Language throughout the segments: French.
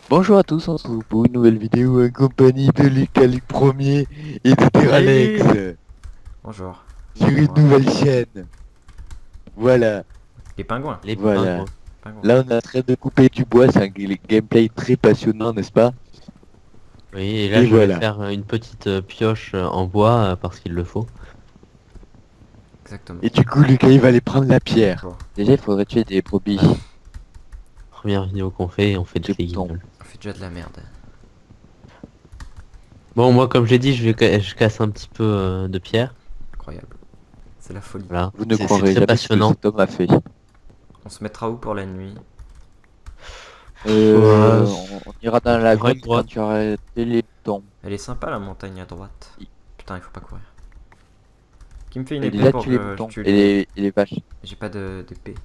Bonjour à tous, on se retrouve pour une nouvelle vidéo en compagnie de Lucas Luc Premier et de Salut. Teralex Bonjour, sur c'est une moi. nouvelle chaîne. Voilà, Les pingouins. Les voilà. pingouins. Pingouins. Là, on est en train de couper du bois, c'est un gameplay très passionnant, n'est-ce pas? Oui, et là Et je vais voilà. faire une petite pioche en bois parce qu'il le faut. Exactement. Et du coup, Lucas, il va aller prendre la pierre. Bon, Déjà, il faudrait tuer des brebis, Voilà. Première vidéo qu'on fait, on fait des déjà les moutons. guignols. on fait déjà de la merde. Bon, moi comme j'ai dit, je casse un petit peu de pierre. Incroyable. C'est la folie. Voilà, Vous ne c'est croirez très jamais ce que passionnant. cet homme a fait. On se mettra où pour la nuit? Ouais, On ira on dans la trouvera grotte une quand grotte. tu auras fait les boutons. Elle est sympa la montagne à droite. Putain, il faut pas courir. Qui me fait une Et épée déjà, pour tu les que je moutons tue et les... les vaches. J'ai pas d'épée.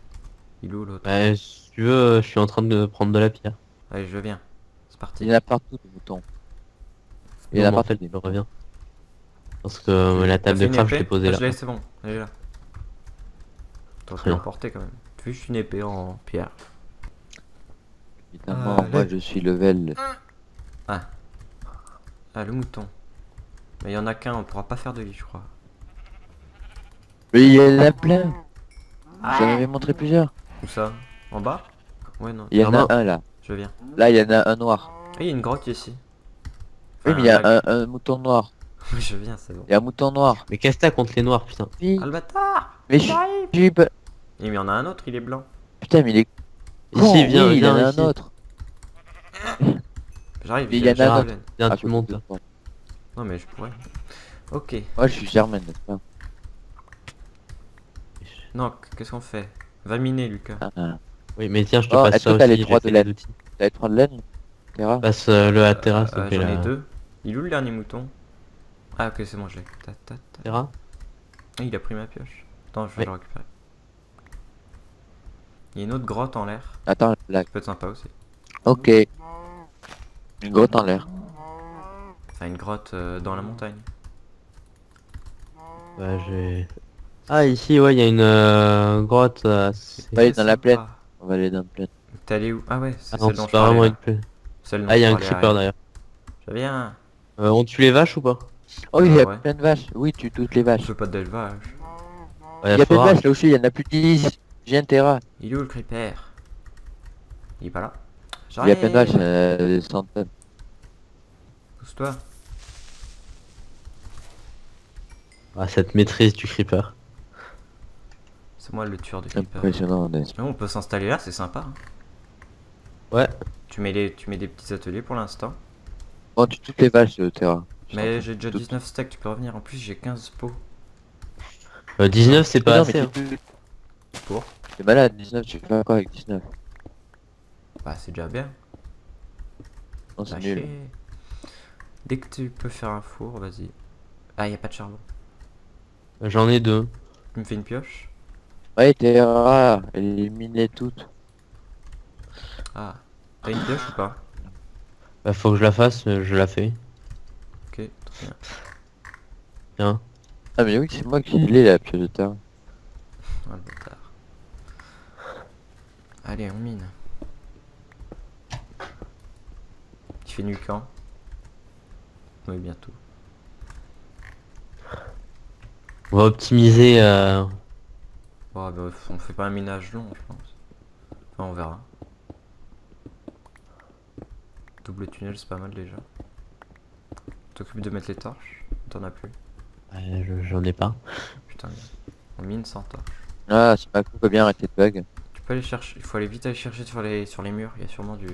Il est où l'autre? Ouais, si tu veux, je suis en train de prendre de la pierre. Allez, je viens. C'est Il parti. y en a partout, des moutons. Il y Non, en a mais en partout, fait, des je moutons. reviens. Parce que la T'as table fait de une craft, je l'ai épée? posée Ah, là. je l'ai, c'est bon. Elle est là. T'aurais pu Très bien. l'emporter quand même. Tu fais juste une épée en pierre. Évidemment, moi, Allez. je suis level. Ah, ah, le mouton. Mais il y en a qu'un, on pourra pas faire de lit, je crois. Mais il y en a plein. J'en avais montré plusieurs. Où ça? En bas? Ouais, non. Il y en a Non, un là. Je viens. Là, il y en a un noir. Ah, il y a une grotte ici. Oui, Enfin, mais il un y a lac. un mouton noir. Oui, je viens, c'est bon. Il y a un mouton noir. mais qu'est-ce que t'as contre les noirs, putain? Ah, Oui. le bâtard! Mais J'arrive! Mais il y en a un autre, il est blanc. putain, mais il est Ici, con. viens, Oui, il y en viens a un ici. autre. J'arrive, Mais il y en a j'ai de Gérard, d'autres laine. viens, à tu côté montes de là. toi. Non, mais je pourrais. Ok. Moi, je suis Germaine, n'est-ce pas? Non, qu'est-ce qu'on fait? Va miner, Lucas. Ah. Oui, mais tiens, je te Oh, passe est-ce que ça t'as les aussi, j'ai trois de fait les laine? outils. T'as les trois de laine, Terra? Passe le à Terra, s'il te plaît, J'en ai là. deux. Il est où le dernier mouton? Ah, ok, c'est bon, je l'ai. Terra? Ah, il a pris ma pioche. Attends, je vais Oui. le récupérer. Il y a une autre grotte en l'air. Attends, là. Ça peut être sympa aussi. Ok. Une grotte en l'air. Enfin, une grotte dans la montagne. Bah, j'ai... Ah, ici, ouais, il y a une grotte assez... On va aller dans la plaine. Sympa. On va aller dans la plaine. T'es allé où? Ah ouais, Ah c'est non, celle dont c'est je pas parlais vraiment là. une plaine. Celle dont Ah, il je y a un parlais à creeper Ryan. d'ailleurs. Je viens. On tue les vaches ou pas? Oh, il y a Ouais. plein de vaches. Oui, tu toutes les On vaches. fait pas d'élevage. Ouais, Il y a plein de faudra. vaches là aussi, il y en a plus de 10. Viens, Terra. Il est où le creeper? Il est pas là. Il y a plein de vaches, J'arrive. des centaines. Pousse-toi. Ah, cette maîtrise du creeper. C'est moi le tueur de creeper. Impressionnant, n'est-ce pas? On peut s'installer là, c'est sympa. Hein. Ouais. Tu mets des petits ateliers pour l'instant. Bon, tu toutes les vaches, Terra. Je Mais t'entends. j'ai déjà Toutes. 19 stacks, tu peux revenir. En plus, j'ai 15 pots. 19, c'est Mais pas non, mais assez. Hein. Pour? t'es malade, 19, tu fais quoi avec 19? Bah, c'est déjà bien. Non, c'est Bah, nul. chier. Dès que tu peux faire un four, vas-y. Ah, y a pas de charbon. J'en ai deux. Tu me fais une pioche? Ouais, Terra, éliminez toutes. Ah. T'as une pioche ou pas? Bah, faut que je la fasse, je la fais. Ok, très bien. Tiens. Ah, mais oui, c'est moi qui l'ai la pioche de Terra. Ah, le bâtard. Allez, on mine. Tu fais nuit quand? Oui, bientôt. On va optimiser... Bon, bah, on fait pas un minage long, je pense. Enfin, on verra. Double tunnel, c'est pas mal déjà. T'occupes de mettre les torches? T'en as plus. J'en ai pas. Putain, on mine sans torche. Ah, c'est pas cool, peut bien arrêter de bug. Tu peux aller chercher, il faut aller vite aller chercher sur les murs, il y a sûrement du...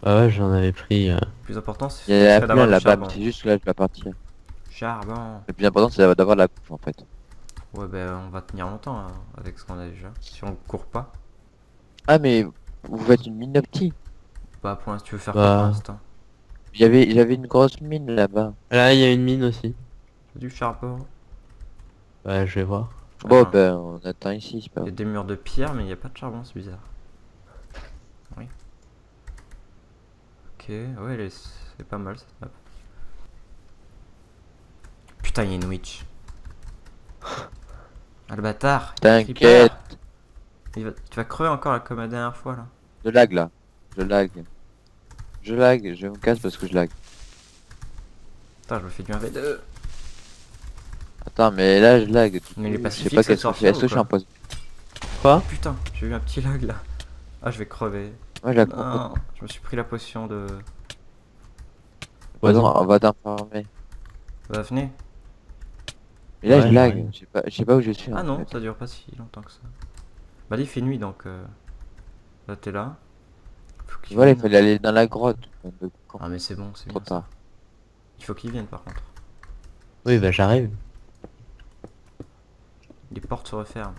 Bah ouais, j'en avais pris... Le plus important, Il c'est y a serait plein d'avoir du là-bas, mais charbon. c'est juste là, je vais partir. Charbon. Le plus important, c'est d'avoir de la bouffe en fait. Ouais, ben on va tenir longtemps hein, avec ce qu'on a déjà. Si on court pas. Ah, mais vous faites une mine optique. Bah, pour l'instant, tu veux faire quoi pour Bah... l'instant? J'avais une grosse mine là-bas. Là, il y a une mine aussi. Du charbon. Ouais, je vais voir. Bon, non. ben, on attend ici, c'est pas Il y a grave. des murs de pierre, mais il n'y a pas de charbon, c'est bizarre. Oui. Ok, ouais, c'est pas mal cette map. Putain, il y a une witch. Ah, le bâtard. Il y a un creeper. T'inquiète. Tu vas crever encore là, comme la dernière fois là. Je lag là. Je lag. Je lag, je me casse parce que je lag. Putain, je me fais du 1v2. Attends, mais là je lag. Du Mais il est coup, je sais pacifique, pas cette qu'est-ce que je fais. sorcière, Est-ce ou que je suis quoi? en pause? Quoi? Putain, j'ai eu un petit lag là. Ah, je vais crever. Ouais, je la comprends. Non, je me suis pris la potion de... Poison. On va t'informer. Bah, venez. Mais là je Ouais, lag. j'arrive. Je sais pas où je suis Ah en non, fait. ça dure pas si longtemps que ça. Bah là, il fait nuit, donc... Là, t'es là. Faut qu'il Voilà, il vienne. fallait aller dans la grotte. De quand? Ah, mais c'est bon, c'est Trop bien ça. tard. Il faut qu'il vienne, par contre. Oui, bah j'arrive. Les portes se referment.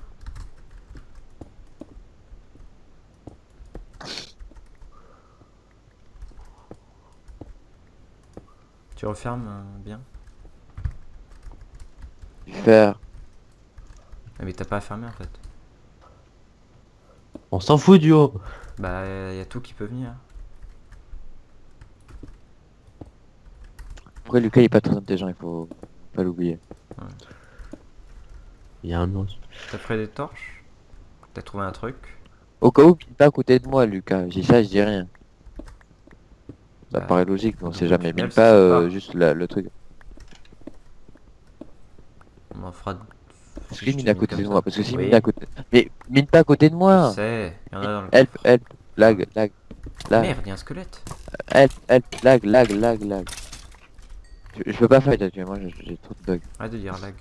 Tu refermes bien. Faire. Ah, mais t'as pas à fermer en fait. On s'en fout du haut. Bah, y a tout qui peut venir. Après Lucas il est pas très intelligent, il faut pas l'oublier. Il y a un autre. T'as pris des torches. T'as trouvé un truc. Au cas où, il est pas à côté de moi Lucas. J'ai ça, je dis rien. Ça Bah, paraît logique, mais on sait dans le jamais. tunnel, Mine ça pas saute pas. juste le truc. On en fera... Est-ce Si qu'il je te mine à mine côté comme de ça. moi? Parce que s'il mine Oui, à côté. Mais mine pas à côté de je moi! sais. Y en a dans le Help, coffre. help, lag, lag, lag, Merde, y a un squelette. help, lag, lag, lag, lag. Je peux pas fight actuellement, j'ai trop de bugs. Arrête de dire lag.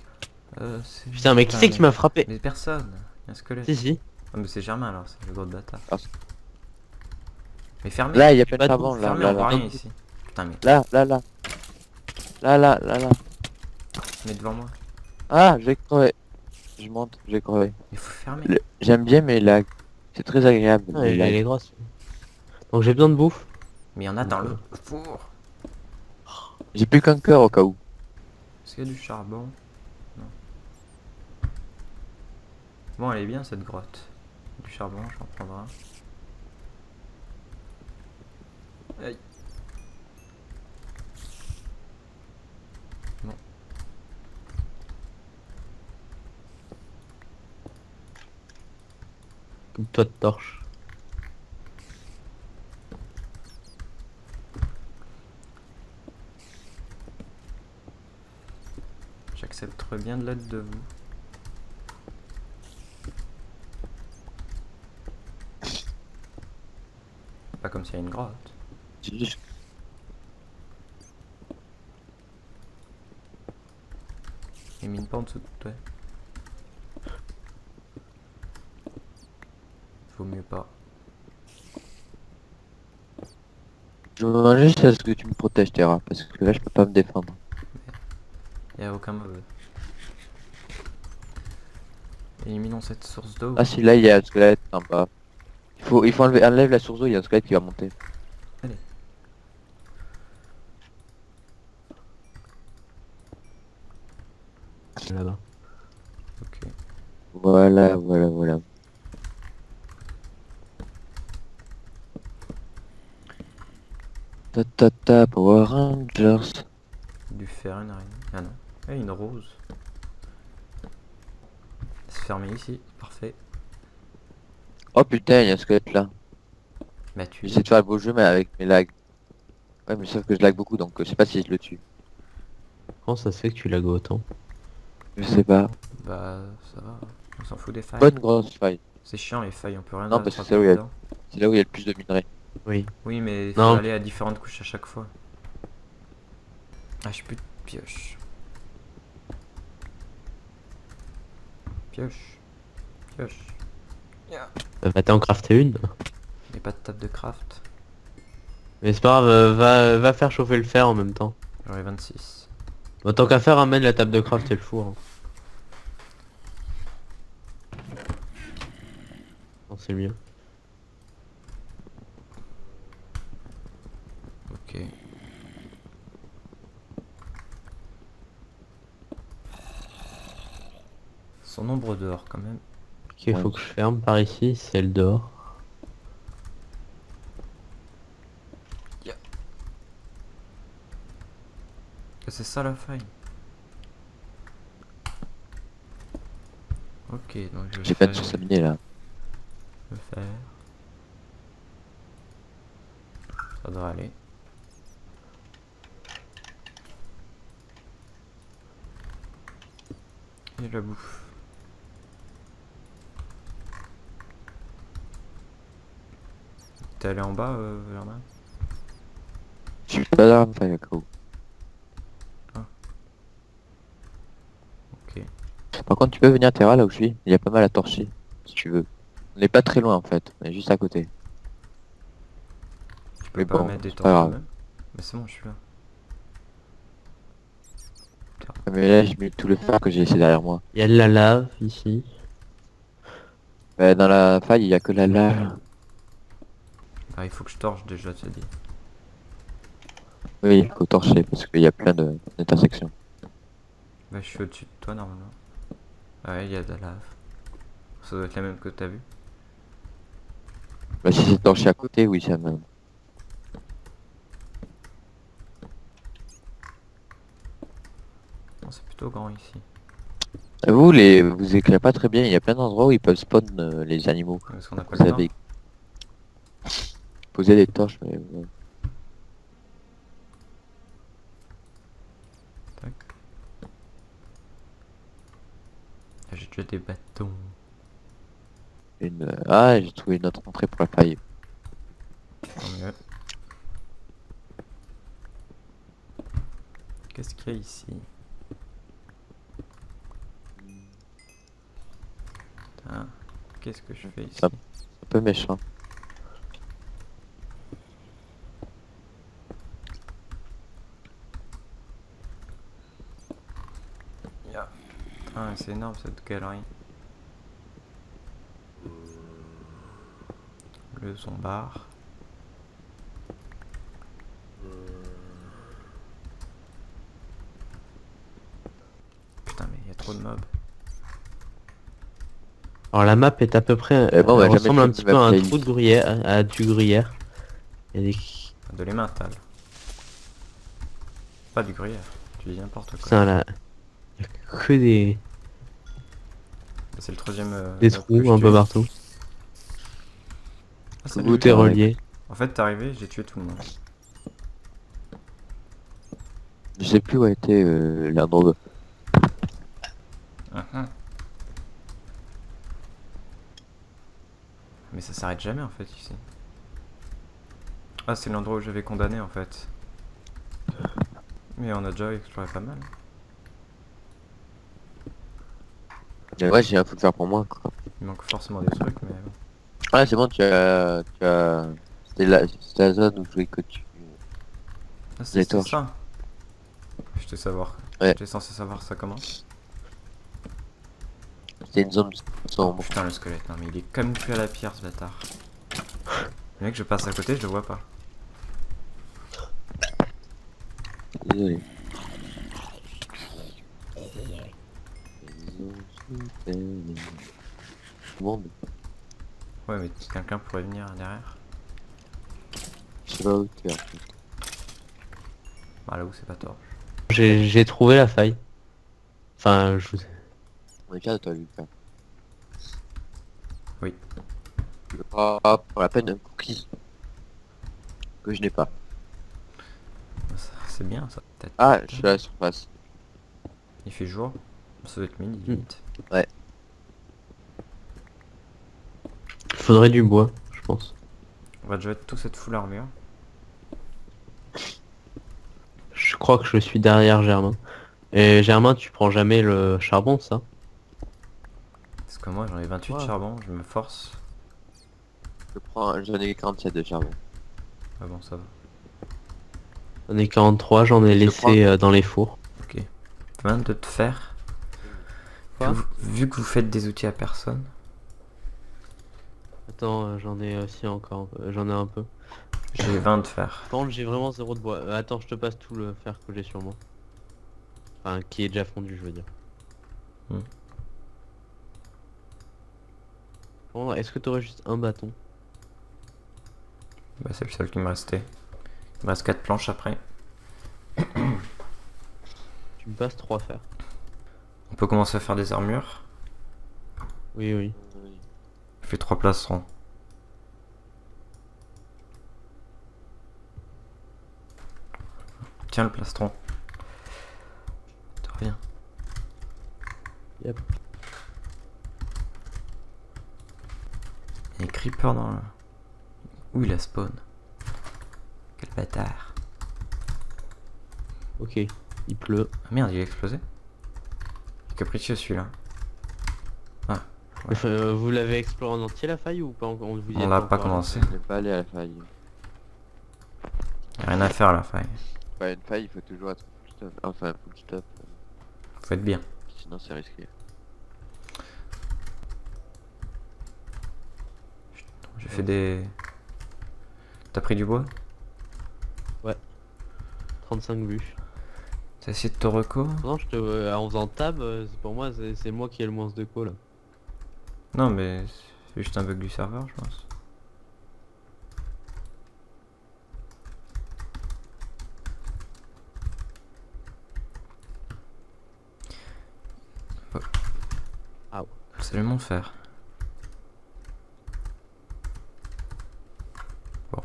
C'est... Putain, mais qui c'est qui m'a frappé? Mais personne. Y a un squelette. Si, si. Ah, mais c'est Germain alors, c'est le gros bâtard. Ah, Mais fermez. là, il y a plein de pas de charbon, là, Fermez, là, on voit là. rien ici. Putain, mais... Là, là, là. Là, là, là, là. Mais devant moi. Ah, j'ai crevé. Je monte, j'ai crevé. Il faut fermer. J'aime bien mes lags. C'est très agréable, Ah, mes elle est lags. grosse. Donc j'ai besoin de bouffe. Mais y en a dans le four. J'ai plus qu'un cœur au cas où. Est-ce qu'il y a du charbon? Non. Bon, elle est bien cette grotte. Du charbon, j'en prendrai un. Aïe. Bon. Coupe-toi de torche. J'accepterais bien de l'aide de vous. Pas comme s'il y a une grotte. J'ai juste- Et mine pas en dessous de toi. Vaut mieux pas. Je me demande juste à ce que tu me protèges, Terra. Parce que là, je peux pas me défendre. Y a aucun mauvais. Éliminons cette source d'eau. Ah, si, là, il y a un squelette en bas. Il faut enlever la source d'eau, il y a un squelette qui va monter. Allez. Là-bas. Ok. Voilà, voilà, voilà. Ta ta ta, Power Rangers. Du fer, une araignée. Ah non. Ah, une rose. C'est fermé ici. Parfait. Oh putain, il y a un squelette là. Bah tu... J'essaie de faire le beau jeu, mais avec mes lags. Ouais, mais sauf que je lag beaucoup, donc je sais pas si je le tue. Comment ça se fait que tu lagues autant? Je sais pas. Bah ça va. On s'en fout des failles. Bonne grosse faille. C'est chiant les failles, on peut rien Non, parce que attraper c'est là où il y a- dedans. C'est là où il y a le plus de minerais. Oui. Oui, mais il faut Non. aller à différentes couches à chaque fois. Ah, j'ai plus de pioche. Pioche. Pioche. Va t'en crafter une. Y'a pas de table de craft. Mais c'est pas grave, va faire chauffer le fer en même temps. J'en ai 26. Bon, tant qu'à faire, amène la table de craft et le four. Hein. Non, c'est mieux. Ok. Son nombre dehors quand même. Ok, il faut que je ferme par ici, c'est le dehors. C'est ça la faille. Ok, donc je vais J'ai pas de faire source à miner là. le faire. Ça devrait aller. Et la bouffe. T'es allé en bas, Germain? Je suis pas là, enfin, Yako. Ok. Par contre, tu peux venir à Terra là où je suis. Il y a pas mal à torcher, si tu veux. On n'est pas très loin en fait, on est juste à côté. Tu peux Mais pas bon, mettre des c'est torches pas grave. même? Mais c'est bon, je suis là. Mais là, j'ai mis tout le fer que j'ai laissé derrière moi. Il y a de la lave ici. Dans la faille, il y a que la lave. Ah, il faut que je torche déjà, tu as dit. Oui, il faut torcher parce qu'il y a plein d'intersections. Bah, je suis au-dessus de toi normalement. Ouais, il y a de la lave. Ça doit être la même que t'as vu. Bah, si c'est torché à côté, oui, ça me... Non, c'est plutôt grand ici. Vous éclairez pas très bien, il y a plein d'endroits où ils peuvent spawn les animaux. Parce qu'on a pas Vous le temps. avez posé des torches, mais... ouais. Tac. Là, j'ai déjà des bâtons. Ah, j'ai trouvé une autre entrée pour la faille. Tant mieux. Qu'est-ce qu'il y a ici? Putain, qu'est-ce que je fais ici? Ça- Un peu méchant. Ya. Ah, c'est énorme cette galerie. Le zombard. Putain, mais il y a trop de mobs. Alors la map est à peu près, Eh bon, on va elle jamais ressemble fait un une petit peu map à un playlist. trou de gruyère, à du gruyère. Il y a des... De l'emmental. Pas du gruyère. Tu dis n'importe quoi. Putain là, il y a que C'est le troisième. des mob que trous je un peu tue. partout. Ah, salut. Vous, Tout est relié. En fait, t'es arrivé, j'ai tué tout le monde. Je sais plus où a été l'endroit. Mhm. Mais ça s'arrête jamais en fait ici. Ah, c'est l'endroit où j'avais condamné en fait. Mais on a déjà exploré pas mal. Ouais, j'ai rien faut le faire pour moi, quoi. Il manque forcément des trucs, mais bon. Ah, c'est bon, c'était la zone où je voulais que tu... Ah, Les c'est torches. ça. J'étais savoir. Ouais. J'étais censé savoir ça comment. C'était une zone Oh, sombre. putain, le squelette. Non, mais il est comme cuit à la pierre ce bâtard. Le mec, je passe à côté, je le vois pas. Désolé. Monde. Ouais, mais quelqu'un pourrait venir derrière. Je sais pas où tu es en fait. Bah, là où c'est pas torche. J'ai trouvé la faille. Enfin, je vous... On est fiers de toi, Lucas. Oui. Tu veux pas pour la peine un cookie que je n'ai pas. C'est bien ça. Peut-être. Ah, je suis à la surface. Il fait jour. Ça doit être midi limite. Il faudrait du bois, je pense. On va déjà être tous cette full armure. Je crois que je suis derrière Germain. Et Germain, tu prends jamais le charbon, ça? Parce que moi j'en ai 28 Wow. charbon, je me force. J'en ai 47 de charbon. Ah bon, ça va. J'en ai 43, j'en ai Je laissé prends. dans les fours. Ok. 22 de fer. Quoi Vu que vous faites des outils à personne. Attends, j'en ai aussi encore, j'en ai un peu. J'ai 20 de fer. Par contre, j'ai vraiment zéro de bois. Attends, je te passe tout le fer que j'ai sur moi. Enfin, qui est déjà fondu, je veux dire. Hmm. Bon, est-ce que t'aurais juste un bâton? Bah, c'est le seul qui me restait. Il me reste 4 planches après. Tu me passes 3 fers. On peut commencer à faire des armures. Oui, oui. Je fais 3 placerons. Tiens le plastron. De rien. Yep. Il y a des creepers dans le... Où il a spawn? Quel bâtard. Ok, il pleut. Ah merde, il a explosé. Capricieux celui-là. Vous l'avez exploré en entier la faille ou pas encore? Vous y On êtes l'a pas encore, là? commencé. On n'est pas allé à la faille. Y a rien à faire à la faille. Pas une faille, il faut toujours être full stop. Enfin, full stop. Faut être bien. Sinon, c'est risqué. J'ai fait des... T'as pris du bois? 35 bûches. T'as essayé de te reco? Non, en faisant tab, pour moi, c'est moi qui ai le moins de co là. Non mais c'est juste un bug du serveur je pense. Ah ouais. C'est le monde faire. Bon.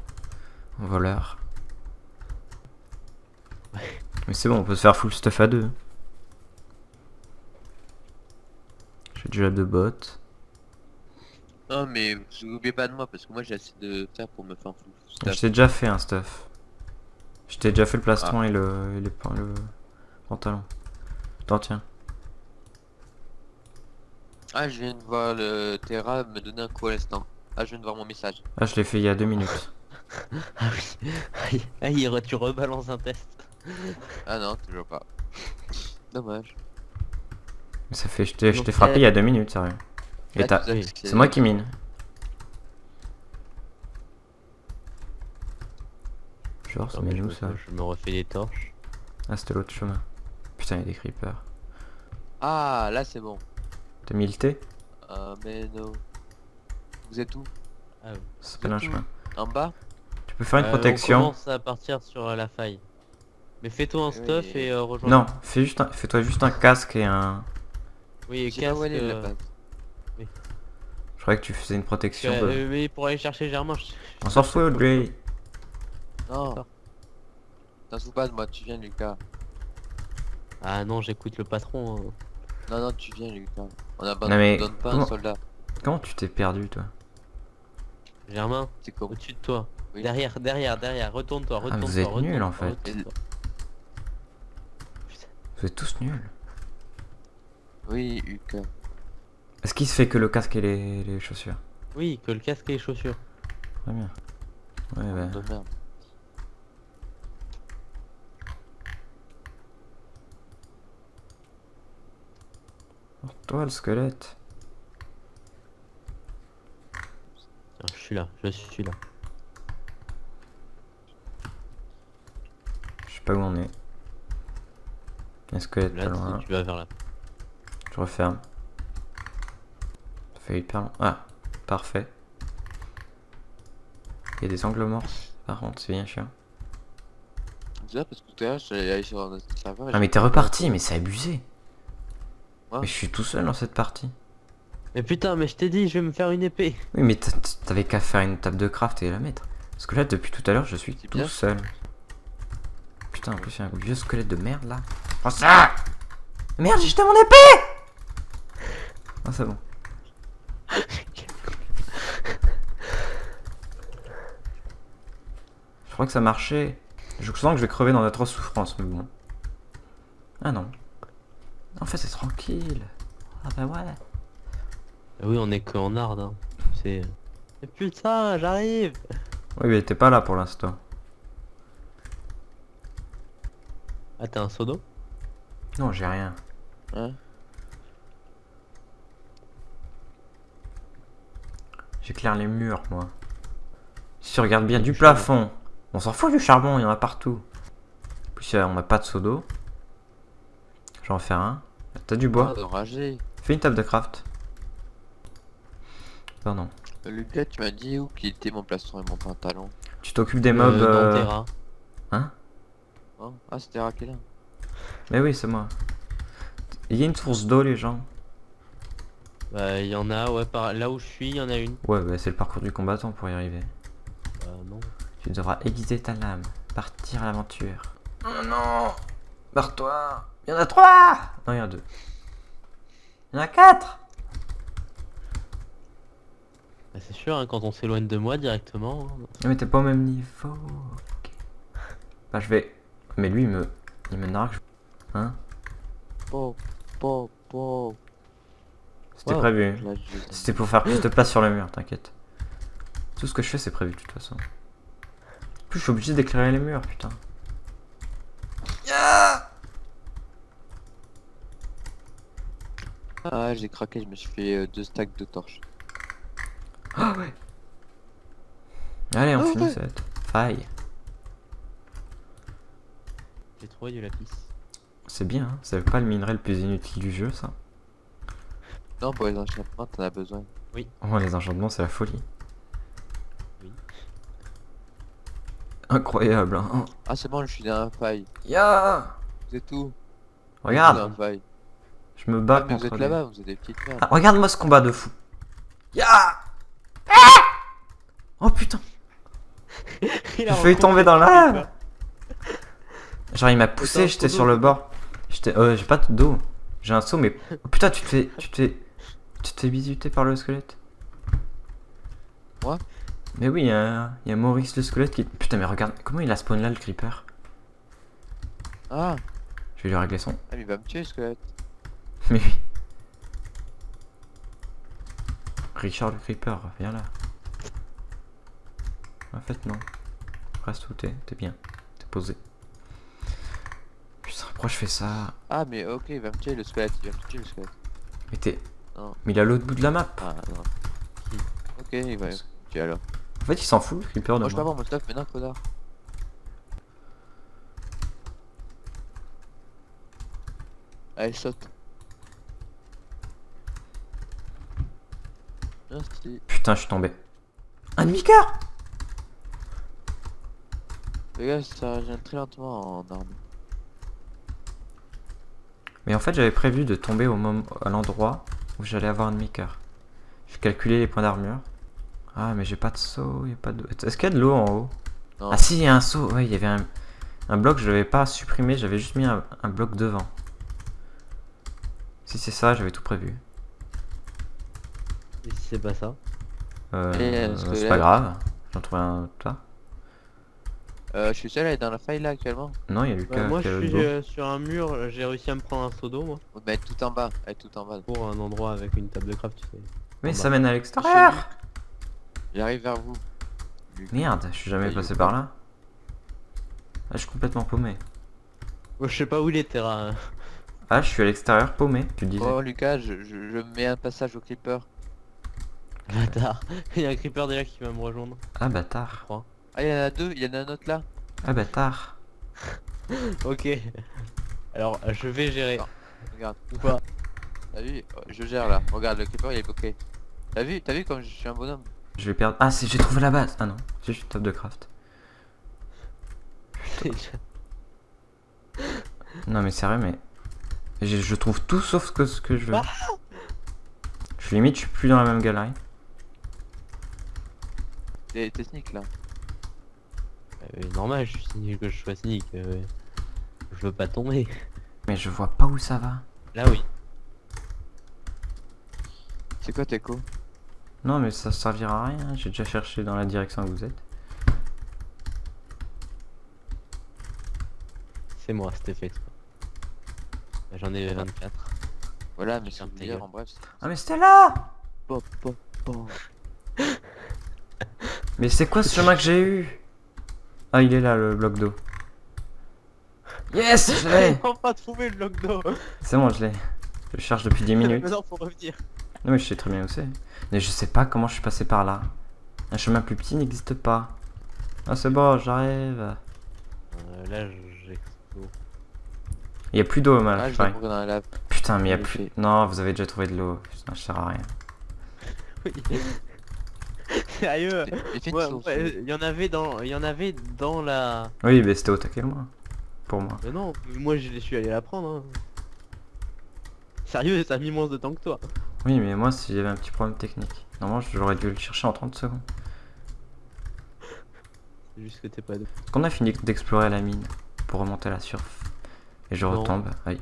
Voleur. Mais c'est bon, on peut se faire full stuff à deux. J'ai déjà 2 bots. Non, mais vous oubliez pas de moi parce que moi j'ai assez de faire pour me faire full Je stop. t'ai déjà fait un stuff. Je t'ai déjà fait le plastron et le pantalon. T'en tiens. Ah, je viens de voir le Terra me donner un coup à l'instant. Ah, je viens de voir mon message. Ah je l'ai fait il y a 2 minutes. Ah oui. Ah, tu rebalances un test. Ah non, toujours pas. Dommage. Mais ça fait, je t'ai Donc, frappé il y a 2 minutes, sérieux. Et Ah, t'as... tout ça, C'est moi qui mine. Genre, ça Non, mais mène où ça? je me refais des torches. Ah, c'était l'autre chemin. Putain, il y a des creepers. Ah, là c'est bon. T'as mis le T? Ah, mais non. Vous êtes où? Ah oui. Ça s'appelle un chemin. En bas? Tu peux faire une On protection? commence à partir sur la faille. Mais fais-toi un Oui. stuff et rejoins. Non, fais-toi juste un casque et un... Oui, et Je sais pas casque. où elle est, la base. Je croyais que tu faisais une protection. Mais pour aller chercher Germain, On s'en fout, Audrey. Non. D'accord. T'en fous pas de moi, tu viens Lucas. Ah non, j'écoute le patron. Hein. Non, non, tu viens Lucas. On Non, abandonne mais pas comment- un soldat. Comment tu t'es perdu, toi? Germain, C'est comme... au-dessus de toi. Oui. Derrière, retourne-toi, retourne-toi. vous êtes retourne-toi, nuls, en fait. retourne-toi. Putain. Vous êtes tous nuls. Oui, Lucas. Est-ce qu'il se fait que le casque et les chaussures? Oui, que le casque et les chaussures. Très bien. Ouais, bah... De merde. Toi, le squelette. Tiens, je suis là. Je sais pas où on est. Il y a un squelette Là, pas loin. tu vas vers là. Je referme. Ça fait hyper long. Ah, parfait. Il y a des angles morts. Par contre, c'est bien chiant. C'est ça parce que tout à l'heure, je suis allé sur notre serveur. et Ah, mais j'ai t'es pas- reparti, mais c'est abusé. Ouais. Mais je suis tout seul dans cette partie. Mais putain, mais je t'ai dit, je vais me faire une épée. Oui, mais t'avais qu'à faire une table de craft et la mettre. Parce que là, depuis tout à l'heure, je suis C'est tout bien. seul. Putain, en plus, il y a un vieux squelette de merde là. Oh ça! Merde, j'ai jeté mon épée! Ah, c'est bon. Je crois que ça marchait. Je sens que je vais crever dans d'atroces souffrances, mais bon. Ah non. En fait, c'est tranquille. Ah bah ouais. Oui, on est que en hard. Hein. C'est. Mais putain, j'arrive. Oui, mais t'es pas là pour l'instant. Ah, t'as un seau d'eau? Non, j'ai rien. Hein? J'éclaire les murs, moi. Si tu regardes bien Il y a du du charbon. plafond. On s'en fout du charbon, il y en a partout. En plus, on n'a pas de seau d'eau. Je vais en faire un. T'as du bois? Ah, enragé. Fais une table de craft. Pardon. Lucas, tu m'as dit où qu'il était mon plastron et mon pantalon. Tu t'occupes des mobs. Dans Terra. Hein? Oh, ah, c'était Raquel. Mais oui, c'est moi. Il y a une source d'eau, les gens. Bah, il y en a, ouais, par là où je suis, il y en a une. Ouais, bah, c'est le parcours du combattant pour y arriver. Bah, non. Tu devras aiguiser ta lame. Partir à l'aventure. Oh non. Barre-toi. Il y en a 3. Non, il y en a 2. Il y en a 4. Bah, c'est sûr, hein, quand on s'éloigne de moi directement. Hein. Mais t'es pas au même niveau. Ok. Bah je vais... Mais lui il me nargue. Hein? Po, po, po. C'était Wow. prévu. Là, je- C'était pour faire plus de place sur le mur, t'inquiète. Tout ce que je fais c'est prévu de toute façon. En plus je suis obligé d'éclairer les murs, putain. Ah, j'ai craqué, je me suis fait 2 stacks de torches. Ah ouais. Allez, on Ah finit ouais. cette faille. J'ai trouvé du lapis. C'est bien, hein. C'est pas le minerai le plus inutile du jeu, ça. Non, pour les enchantements, t'en as besoin. Oh, les enchantements, c'est la folie. Oui. Incroyable, hein. Ah, c'est bon, je suis dans la faille. Ya. C'est tout. Dans Regarde, la faille. je me bats Ah, mais vous contre êtes lui. là-bas, vous êtes des petites merdes. Ah, regarde-moi ce combat de fou. Ya. Oh putain, j'ai failli tomber dans la lave. Genre il m'a poussé, Attends, j'étais faut sur d'eau. le bord. J'étais, j'ai pas d'eau. J'ai un seau, mais oh, putain, tu te fais bisuter par le squelette. Moi? Mais oui, il y a Maurice le squelette qui. Putain, mais regarde, comment il a spawn là le creeper. Ah, Je vais lui régler son. mais il va me tuer, ce squelette. Mais oui. Richard le creeper, viens là. En fait, non. Reste où t'es bien. T'es posé. Putain, pourquoi je fais ça? Ah, mais ok, il va me tuer, le squelette. Il va me tuer, le squelette. Mais t'es. Non. Mais il est à l'autre bout de la map. Ah, non. Ok, il va me tuer alors. En fait, il s'en fout, le creeper de Moi, je peux moi. avoir mon stuff maintenant, connard. Allez, saute. Merci. Putain, je suis tombé. Un demi-cœur. Les gars, ça revient très lentement en arme. Mais en fait, j'avais prévu de tomber à l'endroit où j'allais avoir un demi-cœur. J'ai calculé les points d'armure. Ah, mais j'ai pas de seau, y a pas d'eau. Est-ce qu'il y a de l'eau en haut? Non. Ah si, il y a un seau. Ouais, il y avait un bloc, je l'avais pas supprimé, j'avais juste mis un bloc devant. Si c'est ça, j'avais tout prévu. Et si c'est pas ça? est-ce que C'est là- pas grave. J'en trouve un là. Je suis seul à être dans la faille là actuellement. Non, il y a Lucas Moi qui a je le suis dos. sur un mur, j'ai réussi à me prendre un seau d'eau moi. On va être tout en bas. Être tout en bas. Pour un endroit avec une table de craft, tu sais. Mais en ça bas. mène à l'extérieur. J'arrive vers vous. Merde, je suis jamais Bah, passé il- par là. Ah, je suis complètement paumé. Moi, je sais pas où il est terrain. Ah, je suis à l'extérieur paumé, tu disais. Oh Lucas, je mets un passage au creeper. Bâtard. Il y a un creeper déjà qui va me rejoindre, Ah, je bâtard. crois. Ah, il y en a deux, il y en a un autre là. Ah, bâtard. Ok. Alors je vais gérer. Regarde. Ou pas. T'as vu? Oh, je gère là. Regarde, le creeper il est bloqué. T'as vu comme je suis un bonhomme? Je vais perdre. Ah, j'ai trouvé la base. Ah non, j'ai juste top de craft. Non, mais sérieux, mais. Je trouve tout sauf que ce que je veux. Ah. Je limite, je suis plus dans la même galerie. T'es sneak là. Normal, je suis cynique que je sois cynique. Je veux pas tomber. Mais je vois pas où ça va. Là oui. C'est quoi tes coups? Non, mais ça servira à rien. J'ai déjà cherché dans la direction où vous êtes. C'est moi, c'était fait exprès. J'en ai 24. Voilà, mais Putain, sans ta dire gueule. en bref. Ah, mais c'était là! Pop, pop, pop. Mais c'est quoi ce chemin que j'ai eu? Ah, il est là, le bloc d'eau. Yes, je l'ai! Enfin trouvé le bloc d'eau. C'est bon, je l'ai. Je cherche depuis 10 minutes. Maintenant faut revenir. Non, mais je sais très bien où c'est. Mais je sais pas comment je suis passé par là. Un chemin plus petit n'existe pas. Ah, c'est bon, j'arrive. Là j'explose. Il y a plus d'eau, Ah, mal. je vais mourir dans la lave. Putain, mais il y a je plus. l'ai Non, vous avez déjà trouvé de l'eau. Putain, je sers à rien. Oui. Sérieux. J'ai fait une Ouais, source. il y en avait dans la. Oui, mais c'était au taquet, moi. Pour moi. Mais non, moi je suis allé la prendre. Hein. Sérieux, ça a mis moins de temps que toi. Oui, mais moi, si j'avais un petit problème technique. Normalement, j'aurais dû le chercher en 30 secondes. C'est juste que t'es pas de. Est-ce qu'on a fini d'explorer la mine? pour remonter à la surface. Et je Non. retombe. Aïe.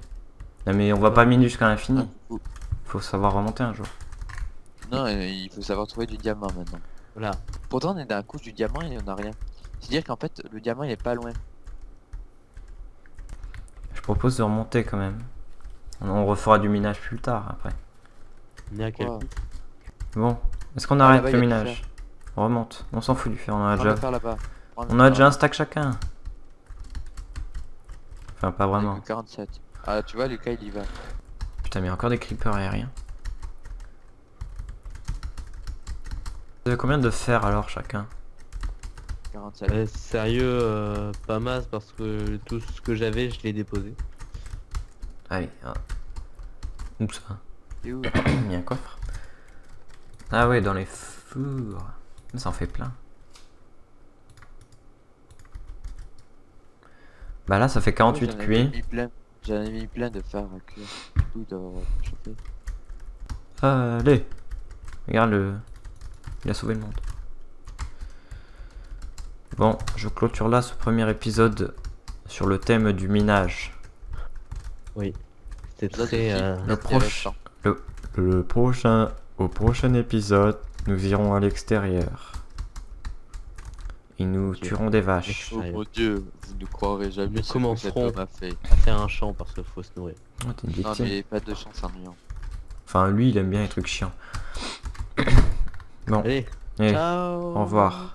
Non mais on va pas miner jusqu'à l'infini. Ou- Faut savoir remonter un jour. Non, il faut savoir trouver du diamant maintenant. Voilà. Pourtant, on est dans la couche du diamant et on a rien. C'est-à-dire qu'en fait, le diamant il est pas loin. Je propose de remonter quand même. On refera du minage plus tard après. On est à quel Wow. coup? Bon, est-ce qu'on Ah, arrête là-bas, le y a du minage? On remonte. On s'en fout du fer, on en a Prends le déjà. fer là-bas. Prends le On a fer déjà là-bas. un stack chacun. Enfin, pas On a vraiment. que 47. Ah, tu vois, Lucas il y va. Putain, mais encore des creepers aériens. Vous avez combien de fer alors chacun? 47. Sérieux, pas masse parce que tout ce que j'avais, je l'ai déposé. Allez. Ah. Où ça? Et où Il y a un coffre. Ah ouais, dans les fours. Ça en fait plein. Bah là, ça fait 48 J'en avais cuits. mis plein. J'en ai mis plein de fer à cuire. Tout doit chauffer. Allez. Regarde le... Il a sauvé le monde. Bon, je clôture là ce premier épisode sur le thème du minage. Oui. C'était Là, très. c'est Le prochain... Au prochain épisode, nous irons à l'extérieur. Et nous Ok. tuerons des vaches. Oh mon dieu, vous ne croirez jamais Nous ce que cet commencerons. homme a fait. à faire un champ parce qu'il faut se nourrir. Oh, t'es une Non victime. mais pas de chance ennuyant. Enfin, lui, il aime bien les trucs chiants. Bon, Allez, allez, ciao. au revoir.